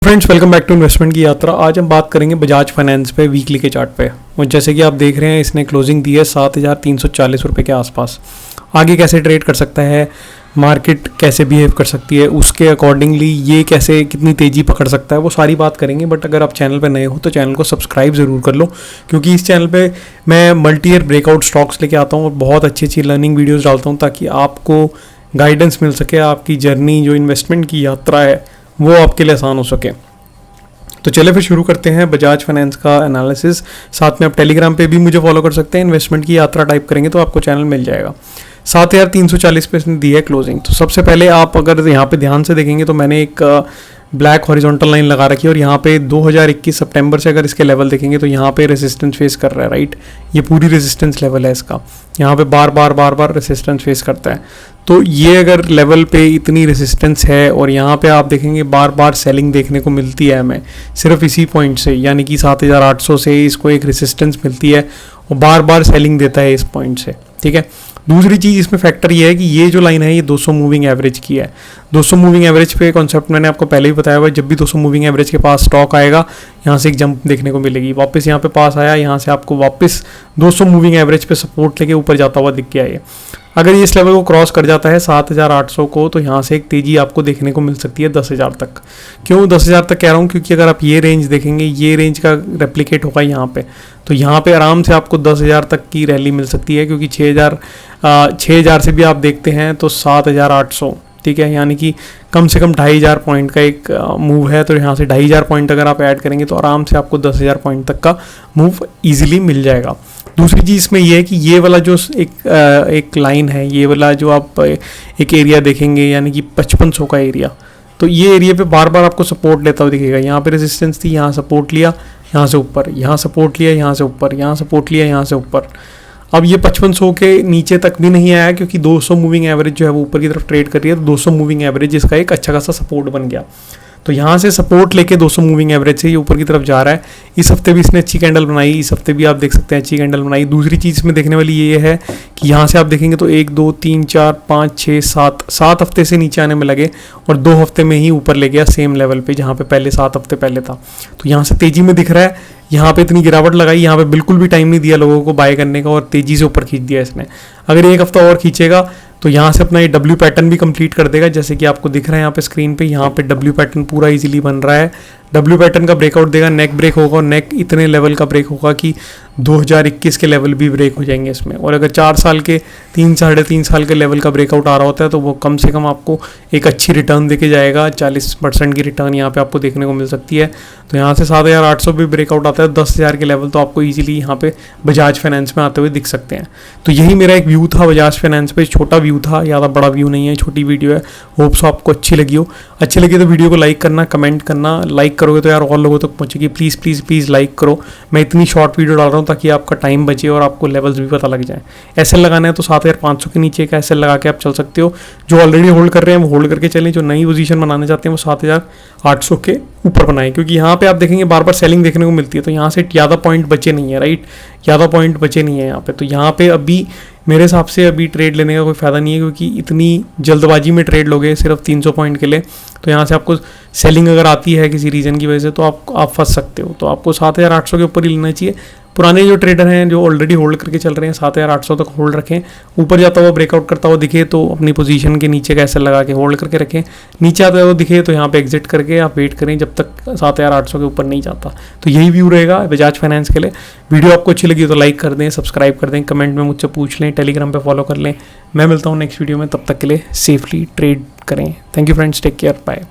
Friends, welcome back to investment की यात्रा। आज हम बात करेंगे बजाज फाइनेंस पे वीकली के चार्ट पे। और जैसे कि आप देख रहे हैं, इसने क्लोजिंग दी है 7,340 रुपये के आसपास। आगे कैसे ट्रेड कर सकता है, मार्केट कैसे बिहेव कर सकती है, उसके अकॉर्डिंगली ये कैसे कितनी तेज़ी पकड़ सकता है, वो सारी बात करेंगे। बट अगर आप चैनल पर नए हो तो चैनल को सब्सक्राइब ज़रूर कर लो, क्योंकि इस चैनल पे मैं मल्टी ईयर ब्रेकआउट स्टॉक्स लेके आता हूँ और बहुत अच्छी अच्छी लर्निंग वीडियोज़ डालता हूँ, ताकि आपको गाइडेंस मिल सके, आपकी जर्नी जो इन्वेस्टमेंट की यात्रा है वो आपके लिए आसान हो सके। तो चले फिर शुरू करते हैं बजाज फाइनेंस का एनालिसिस। साथ में आप टेलीग्राम पे भी मुझे फॉलो कर सकते हैं। इन्वेस्टमेंट की यात्रा टाइप करेंगे तो आपको चैनल मिल जाएगा। 7,340 पे इसने दी है क्लोजिंग। तो सबसे पहले आप अगर यहाँ पे ध्यान से देखेंगे तो मैंने एक ब्लैक हॉरिजॉन्टल लाइन लगा रखी है और यहाँ पे 2021 सितंबर से अगर इसके लेवल देखेंगे तो यहाँ पे रेजिस्टेंस फेस कर रहा है, राइट। ये पूरी रेजिस्टेंस लेवल है इसका, यहाँ पे बार बार रेजिस्टेंस फेस करता है। तो ये अगर लेवल पे इतनी रेजिस्टेंस है और यहाँ पे आप देखेंगे बार बार सेलिंग देखने को मिलती है हमें सिर्फ इसी पॉइंट से, यानी कि 7,800 से इसको एक रेजिस्टेंस मिलती है और बार बार सेलिंग देता है इस पॉइंट से, ठीक है। दूसरी चीज़ इसमें फैक्टर ये है कि ये जो लाइन है ये 200 मूविंग एवरेज की है। 200 मूविंग एवरेज पे कॉन्सेप्ट मैंने आपको पहले ही बताया हुआ है। जब भी 200 मूविंग एवरेज के पास स्टॉक आएगा, यहाँ से एक जंप देखने को मिलेगी। वापस यहाँ पे पास आया, यहाँ से आपको वापस 200 मूविंग एवरेज पे सपोर्ट लेके ऊपर जाता हुआ दिख गया ये। अगर ये इस लेवल को क्रॉस कर जाता है 7,800 को, तो यहाँ से एक तेज़ी आपको देखने को मिल सकती है 10,000 तक। क्यों 10,000 तक कह रहा हूँ? क्योंकि अगर आप ये रेंज देखेंगे, ये रेंज का रेप्लिकेट होगा यहाँ पे, तो यहाँ पे आराम से आपको 10,000 तक की रैली मिल सकती है। क्योंकि 6,000 से भी आप देखते हैं तो 7,800, ठीक है, यानी कि कम से कम 2,500 पॉइंट का एक मूव है। तो यहाँ से 2,500 पॉइंट अगर आप ऐड करेंगे तो आराम से आपको 10,000 पॉइंट तक का मूव ईजिली मिल जाएगा। दूसरी चीज़ इसमें यह है कि ये वाला जो एक लाइन है, ये वाला जो आप एक एरिया देखेंगे, यानी कि 5500 का एरिया, तो ये एरिया पे बार बार आपको सपोर्ट लेता हुआ दिखेगा। यहाँ पे रेजिस्टेंस थी, यहाँ सपोर्ट लिया, यहाँ से ऊपर, यहाँ सपोर्ट लिया, यहाँ से ऊपर, यहाँ सपोर्ट लिया, यहाँ से ऊपर। अब ये 5500 के नीचे तक भी नहीं आया, क्योंकि 200 मूविंग एवरेज जो है वो ऊपर की तरफ ट्रेड कर रही है। तो 200 मूविंग एवरेज इसका एक अच्छा खासा सपोर्ट बन गया। तो यहाँ से सपोर्ट लेके 200 मूविंग एवरेज से ये ऊपर की तरफ जा रहा है। इस हफ्ते भी इसने अच्छी कैंडल बनाई, इस हफ्ते भी आप देख सकते हैं अच्छी कैंडल बनाई। दूसरी चीज़ इसमें देखने वाली ये है कि यहाँ से आप देखेंगे तो 1 2 3 4 5 6 7 हफ्ते से नीचे आने में लगे और 2 हफ्ते में ही ऊपर ले गया सेम लेवल पे जहाँ पे पहले 7 हफ्ते पहले था। तो यहाँ से तेज़ी में दिख रहा है। यहाँ पे इतनी गिरावट लगाई, यहाँ पे बिल्कुल भी टाइम नहीं दिया लोगों को बाय करने का और तेज़ी से ऊपर खींच दिया इसने। अगर एक हफ्ता और खींचेगा तो यहाँ से अपना ये डब्ल्यू पैटर्न भी कंप्लीट कर देगा, जैसे कि आपको दिख रहा है यहाँ पे स्क्रीन पे। यहाँ पे डब्ल्यू पैटर्न पूरा इजीली बन रहा है। डब्ल्यू पैटर्न का ब्रेकआउट देगा, नेक ब्रेक होगा और नेक इतने लेवल का ब्रेक होगा कि 2021 के लेवल भी ब्रेक हो जाएंगे इसमें। और अगर 4 साल के 3-3.5 साल के लेवल का ब्रेकआउट आ रहा होता है तो वो कम से कम आपको एक अच्छी रिटर्न देके जाएगा। 40% की रिटर्न यहाँ पे आपको देखने को मिल सकती है। तो यहाँ से 7,800 भी ब्रेकआउट आता है, 10,000 के लेवल तो आपको ईजिली यहाँ पे बजाज फाइनेंस में आते हुए दिख सकते हैं। तो यही मेरा एक व्यू था बजाज फाइनेंस पे। छोटा व्यू था, ज़्यादा बड़ा व्यू नहीं है, छोटी वीडियो है। होप सो आपको अच्छी लगी हो। अच्छी लगी तो वीडियो को लाइक करना, कमेंट करना। लाइक करोगे तो यार और लोगों तक पहुँचेगी। प्लीज़ प्लीज़ प्लीज़ लाइक करो। मैं इतनी शॉर्ट वीडियो डाल रहा हूँ ताकि आपका टाइम बचे और आपको लेवल्स भी पता लग जाए। एसएल लगाना है तो 7,500 के नीचे का एसएल लगा के आप चल सकते हो। जो ऑलरेडी होल्ड कर रहे हैं वो होल्ड करके चलें, जो नई पोजीशन बनाने चाहते हैं वो 7,800 के ऊपर बनाएं, क्योंकि यहाँ पे आप देखेंगे बार बार सेलिंग देखने को मिलती है। तो यहाँ से ज़्यादा पॉइंट बचे नहीं है, राइट, ज़्यादा पॉइंट बचे नहीं है यहाँ पे। तो यहाँ पे अभी मेरे हिसाब से अभी ट्रेड लेने का कोई फ़ायदा नहीं है, क्योंकि इतनी जल्दबाजी में ट्रेड लोगे सिर्फ 300 पॉइंट के लिए। तो यहाँ से आपको सेलिंग अगर आती है किसी रीज़न की वजह से तो आप फंस सकते हो। तो आपको 7,800 के ऊपर ही लेना चाहिए। पुराने जो ट्रेडर हैं जो ऑलरेडी होल्ड करके चल रहे हैं 7,800 तक होल्ड रखें। ऊपर जाता हुआ ब्रेकआउट करता हुआ दिखे तो अपनी पोजीशन के नीचे का ऐसा लगा के होल्ड करके रखें। नीचे आता हुआ दिखे तो यहाँ पे एग्जिट करके आप वेट करें जब तक 7,800 के ऊपर नहीं जाता। तो यही व्यू रहेगा बजाज फाइनेंस के लिए। वीडियो आपको अच्छी लगी तो लाइक कर दें, सब्सक्राइब कर दें, कमेंट में मुझसे पूछ लें, टेलीग्राम पर फॉलो कर लें। मैं मिलता हूँ नेक्स्ट वीडियो में, तब तक के लिए सेफली ट्रेड करें। Thank you friends, take care, bye.